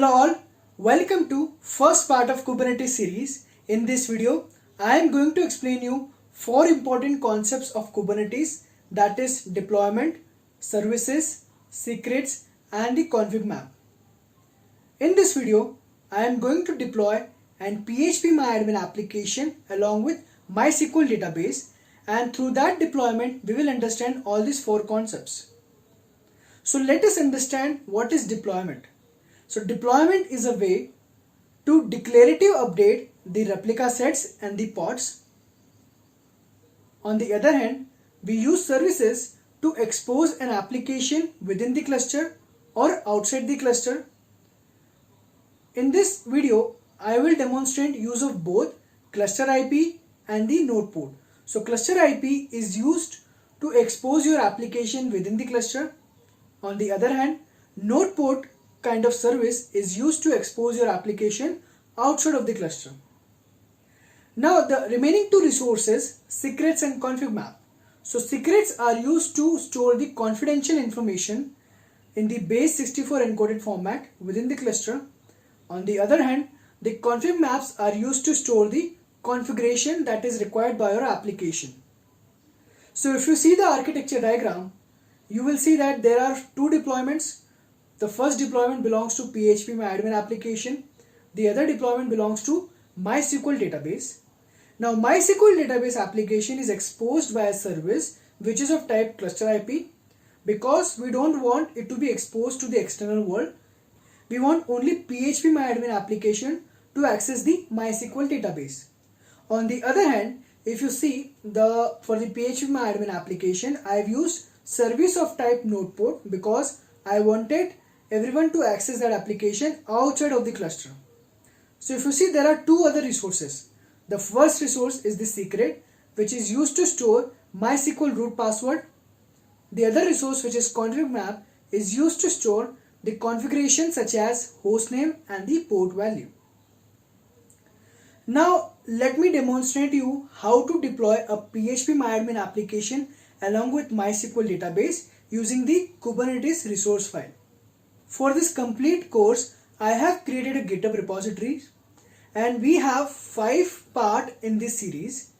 Hello all, welcome to first part of Kubernetes series. In this video, I am going to explain you four important concepts of Kubernetes, that is deployment, services, secrets and the config map. In this video, I am going to deploy an PHPMyAdmin application along with MySQL database, and through that deployment we will understand all these four concepts. So let us understand what is deployment. So deployment is a way to declarative update the replica sets and the pods. On the other hand, we use services to expose an application within the cluster or outside the cluster. In this video, I will demonstrate use of both cluster IP and the node port. So cluster IP is used to expose your application within the cluster. On the other hand, node port kind of service is used to expose your application outside of the cluster. Now the remaining two resources, secrets and config map. So secrets are used to store the confidential information in the base 64 encoded format within the cluster. On the other hand, the config maps are used to store the configuration that is required by your application. So if you see the architecture diagram, you will see that there are two deployments. The first deployment belongs to PHPMyAdmin application. The other deployment belongs to MySQL database. Now MySQL database application is exposed by a service which is of type cluster IP, because we don't want it to be exposed to the external world. We want only PHPMyAdmin application to access the MySQL database. On the other hand, if you see for the PHPMyAdmin application, I have used service of type node port because I wanted everyone to access that application outside of the cluster. So if you see, there are two other resources. The first resource is the secret, which is used to store MySQL root password. The other resource, which is config map, is used to store the configuration such as hostname and the port value. Now let me demonstrate you how to deploy a PHPMyAdmin application along with MySQL database using the Kubernetes resource file. For this complete course, I have created a GitHub repository and we have 5 parts in this series.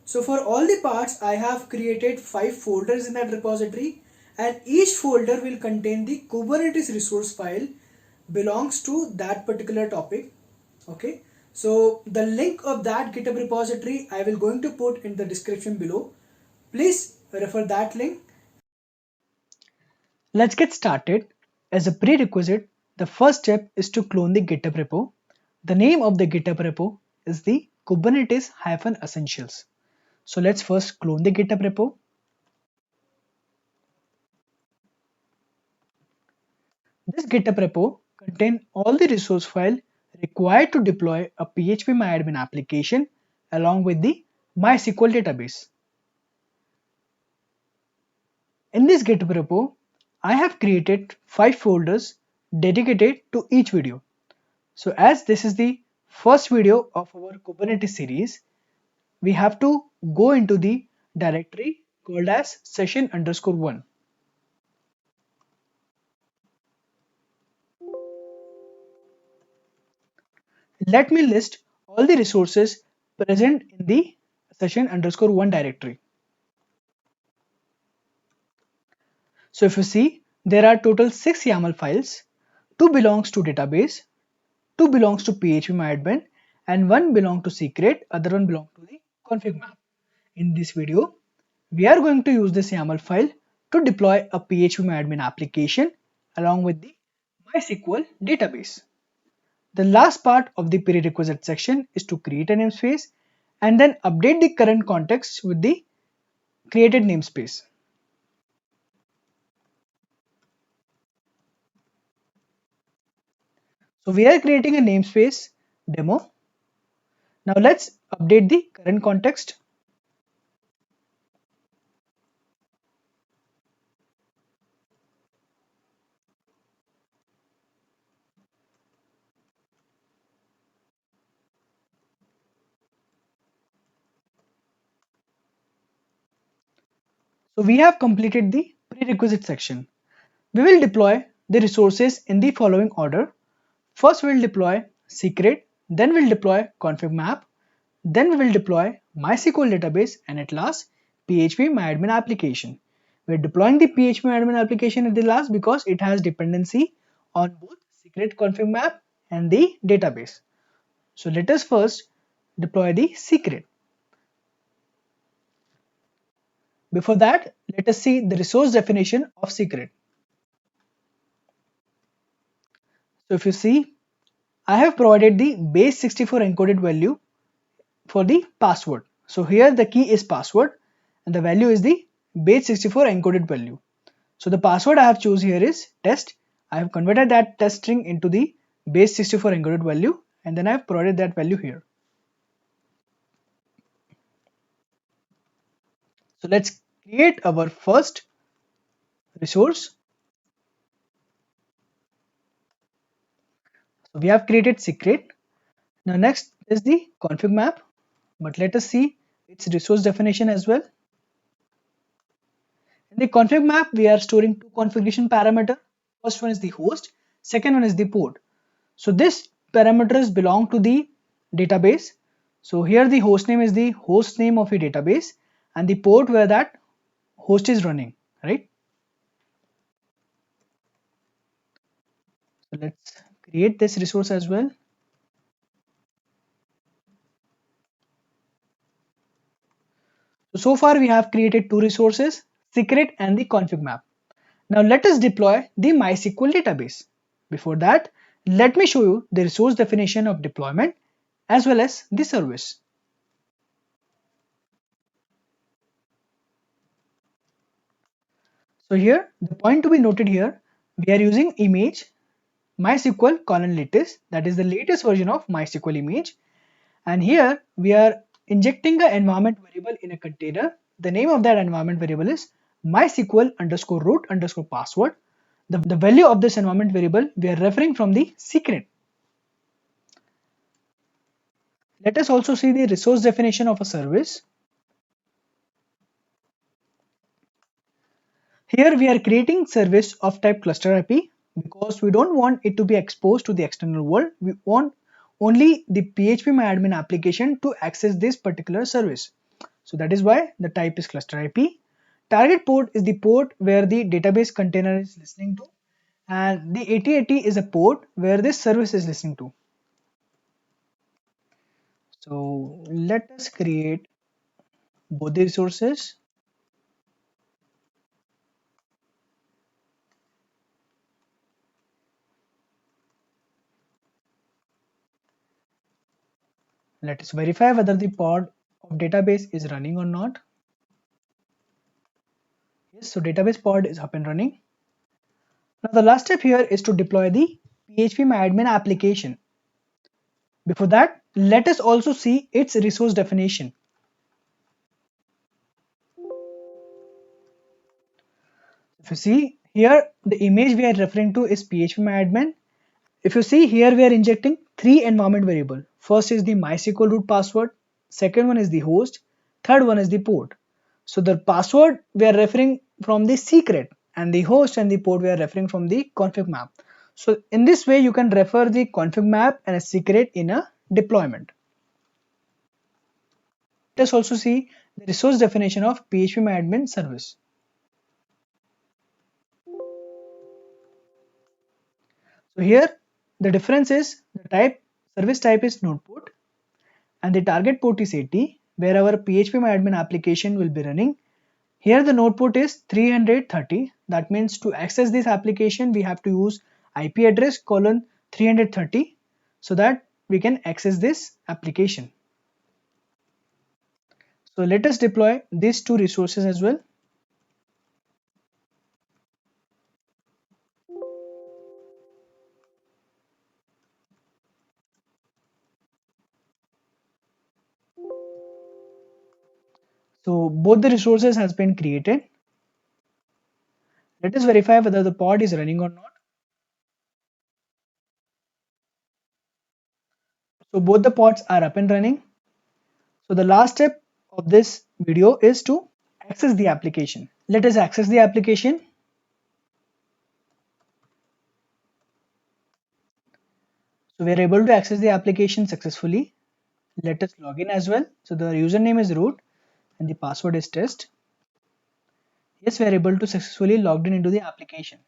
So for all the parts, I have created 5 folders in that repository, and each folder will contain the Kubernetes resource file belongs to that particular topic. Okay, so the link of that GitHub repository I will going to put in the description below. Please refer that link. Let's get started. As a prerequisite, the first step is to clone the GitHub repo. The name of the GitHub repo is the Kubernetes-Essentials. So let's first clone the GitHub repo. This GitHub repo contains all the resource file required to deploy a PHPMyAdmin application along with the MySQL database. In this GitHub repo, I have created 5 folders dedicated to each video. So as this is the first video of our Kubernetes series, we have to go into the directory called as session_1. Let me list all the resources present in the session_1 directory. So if you see, there are total 6 YAML files. 2 belongs to database, 2 belongs to PHPMyAdmin, and 1 belongs to secret, other one belongs to the config map. In this video, we are going to use this YAML file to deploy a PHPMyAdmin application along with the MySQL database. The last part of the prerequisite section is to create a namespace and then update the current context with the created namespace. So we are creating a namespace demo. Now let's update the current context. So we have completed the prerequisite section. We will deploy the resources in the following order. First we'll deploy secret, then we'll deploy config map, then we will deploy MySQL database, and at last PHPMyAdmin application. We're deploying the PHPMyAdmin application at the last because it has dependency on both secret config map and the database. So let us first deploy the secret. Before that, let us see the resource definition of secret. So if you see, I have provided the base 64 encoded value for the password. So here the key is password and the value is the base 64 encoded value. So the password I have choose here is test. I have converted that test string into the base 64 encoded value, and then I have provided that value here. So let's create our first resource. So we have created secret. Now next is the config map, but let us see its resource definition as well. In the config map, we are storing two configuration parameters. First one is the host, second one is the port. So this parameters belong to the database. So here the host name is the host name of a database and the port where that host is running, right? So let's create this resource as well. So far we have created two resources, secret and the config map. Now let us deploy the MySQL database. Before that, let me show you the resource definition of deployment as well as the service. So here, the point to be noted here, we are using image MySQL colon latest, that is the latest version of MySQL image. And here we are injecting an environment variable in a container. The name of that environment variable is MySQL underscore root underscore password. The value of this environment variable we are referring from the secret. Let us also see the resource definition of a service. Here we are creating service of type cluster IP because we don't want it to be exposed to the external world. We want only the PHPMyAdmin application to access this particular service. So that is why the type is cluster IP. Target port is the port where the database container is listening to, and the 8080 is a port where this service is listening to. So let us create both the resources. Let us verify whether the pod of database is running or not. Yes, so database pod is up and running. Now the last step here is to deploy the PHPMyAdmin application. Before that, let us also see its resource definition. If you see here, the image we are referring to is PHPMyAdmin. If you see here, we are injecting three environment variable. First is the MySQL root password, second one is the host, third one is the port. So the password we are referring from the secret, and the host and the port we are referring from the config map. So in this way you can refer the config map and a secret in a deployment. Let us also see the resource definition of PHPMyAdmin service. So here the difference is the service type is node port and the target port is 80 where our PHPMyAdmin application will be running. Here the node port is 330. That means to access this application we have to use IP address colon 330 so that we can access this application. So let us deploy these two resources as well. So both the resources has been created. Let us verify whether the pod is running or not. So both the pods are up and running. So the last step of this video is to access the application. Let us access the application. So we are able to access the application successfully. Let us log in as well. So the username is root and the password is test. Yes, we are able to successfully logged in into the application.